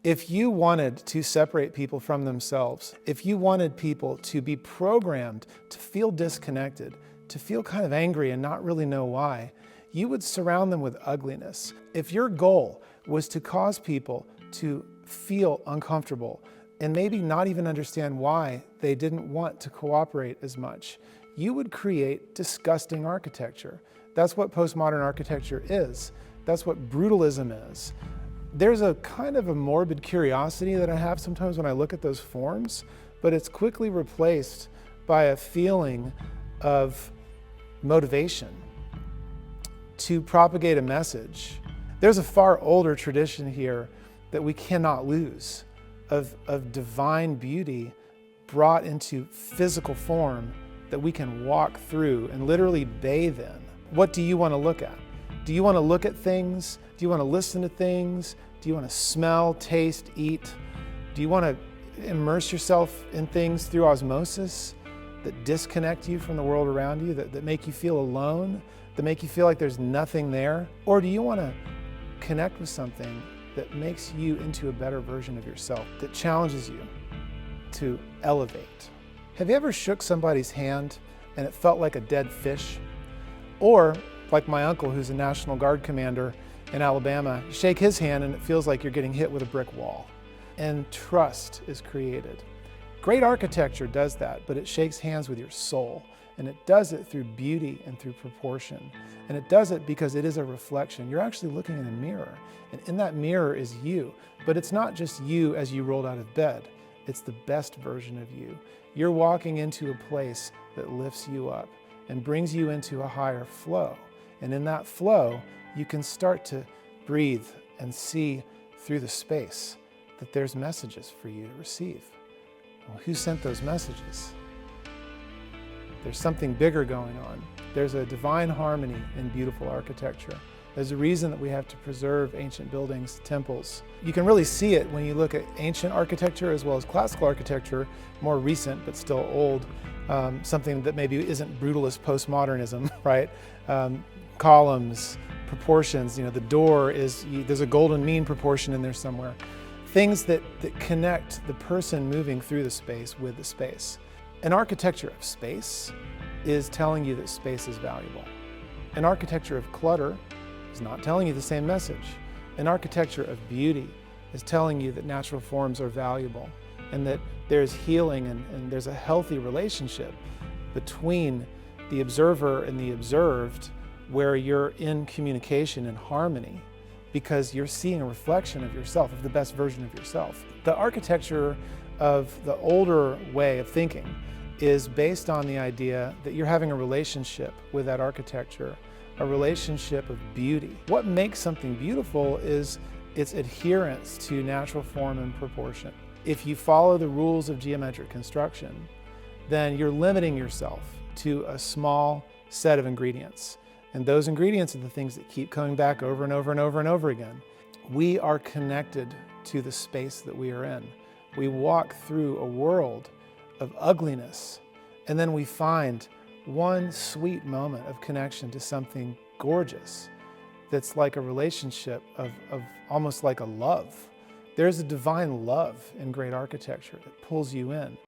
If you wanted to separate people from themselves, if you wanted people to be programmed to feel disconnected, to feel kind of angry and not really know why, you would surround them with ugliness. If your goal was to cause people to feel uncomfortable and maybe not even understand why they didn't want to cooperate as much, you would create disgusting architecture. That's what postmodern architecture is. That's what brutalism is. There's a kind of a morbid curiosity that I have sometimes when I look at those forms, but it's quickly replaced by a feeling of motivation to propagate a message. There's a far older tradition here that we cannot lose of divine beauty brought into physical form that we can walk through and literally bathe in. What do you want to look at? Do you want to look at things? Do you want to listen to things? Do you want to smell, taste, eat? Do you want to immerse yourself in things through osmosis that disconnect you from the world around you, that make you feel alone, that make you feel like there's nothing there? Or do you want to connect with something that makes you into a better version of yourself, that challenges you to elevate? Have you ever shook somebody's hand and it felt like a dead fish? Or like my uncle, who's a National Guard commander in Alabama, you shake his hand and it feels like you're getting hit with a brick wall. And trust is created. Great architecture does that, but it shakes hands with your soul. And it does it through beauty and through proportion. And it does it because it is a reflection. You're actually looking in a mirror, and in that mirror is you. But it's not just you as you rolled out of bed. It's the best version of you. You're walking into a place that lifts you up and brings you into a higher flow. And in that flow, you can start to breathe and see through the space that there's messages for you to receive. Well, who sent those messages? There's something bigger going on. There's a divine harmony in beautiful architecture. There's a reason that we have to preserve ancient buildings, temples. You can really see it when you look at ancient architecture as well as classical architecture, more recent but still old, something that maybe isn't brutalist postmodernism, right? Columns, proportions, the door there's a golden mean proportion in there somewhere. Things that connect the person moving through the space with the space. An architecture of space is telling you that space is valuable. An architecture of clutter is not telling you the same message. An architecture of beauty is telling you that natural forms are valuable and that there's healing and there's a healthy relationship between the observer and the observed, where you're in communication and harmony because you're seeing a reflection of yourself, of the best version of yourself. The architecture of the older way of thinking is based on the idea that you're having a relationship with that architecture, a relationship of beauty. What makes something beautiful is its adherence to natural form and proportion. If you follow the rules of geometric construction, then you're limiting yourself to a small set of ingredients. And those ingredients are the things that keep coming back over and over and over and over again. We are connected to the space that we are in. We walk through a world of ugliness, and then we find one sweet moment of connection to something gorgeous that's like a relationship of almost like a love. There's a divine love in great architecture that pulls you in.